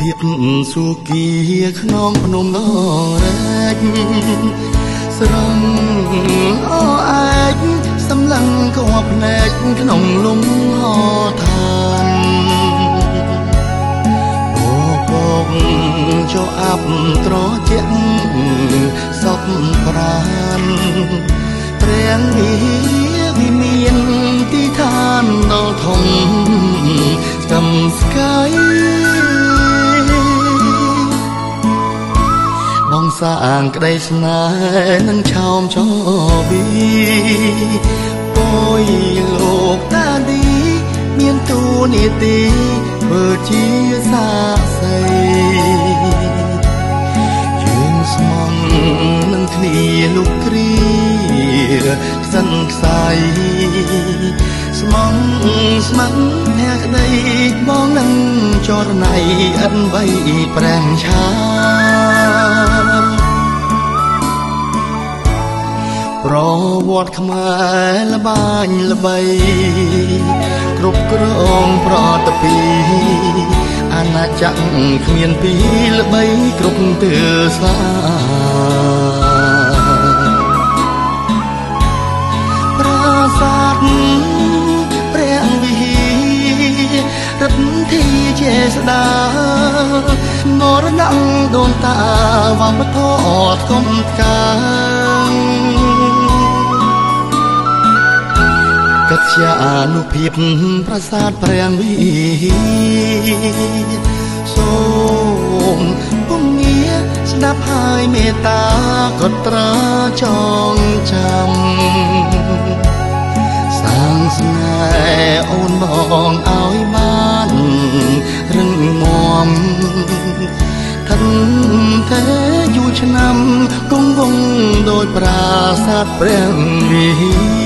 ភាពសុគីក្នុងភ្នំនរែកស្រងអឯកសម្លឹងក៏ភ្នែកក្នុងលំហឋានពកចោអាប់ត្រជាក់សពប្រានព្រះវិមានទីឋានដល់ធំស្គំស្កាយបងសាងក្តីស្នេហ៍នឹងឆោមចវីពួយលោកតាឌីមានទូនីតិធ្វើជាសាស័យជើងស្មងនឹងគ្នាលោកគ្រាខ្សិនខ្សៃស្មងស្មាំងភក្តីបងនឹងចរណៃអិនបីប្រាំងឆាប្រវត្តិខ្មែរល្បាញល្បីគ្រប់គ្រងប្រតពីអាណាចក្រគ្មានពីល្បីគ្រប់ទិសសាប្រាសាទព្រះវិហាររដ្ឋធីចេស្តាមរណៈដូនតាវប្បធម៌ថ្កុំថ្កើងកិត្យានុភាពប្រាសាទព្រះវិហារសូមពុំងារស្ដាប់ហើយមេត្តាកត់ត្រាចងចាំសាងស្នេហ៍អូនបងឲ្យបានរឹងមាំឋិនតែយូរឆ្នាំគង់វង្សដោយប្រាសាទព្រះវិហារ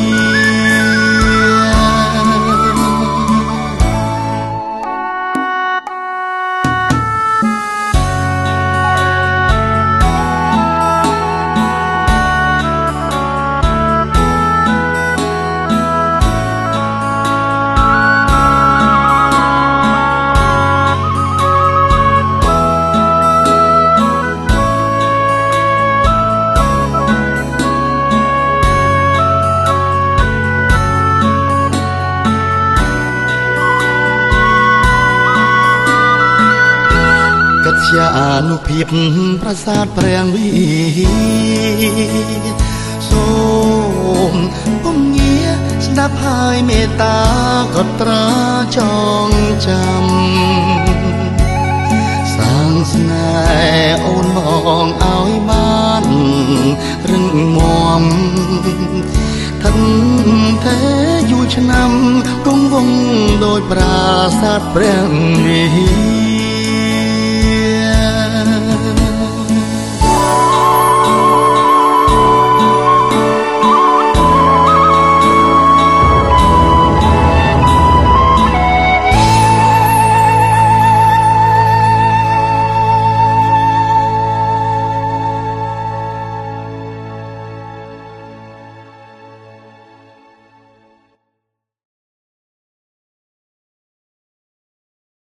កិត្យានុភាពប្រាសាទព្រះវិហារសូមពុំងារស្ដាប់ហើយមេត្តាកត់ត្រាចងចាំសាងស្នេហ៍អូនបងឲ្យបានរឹងមាំឋិនតែយូរឆ្នាំគង់វង្សដោយប្រាសាទព្រះវិហារ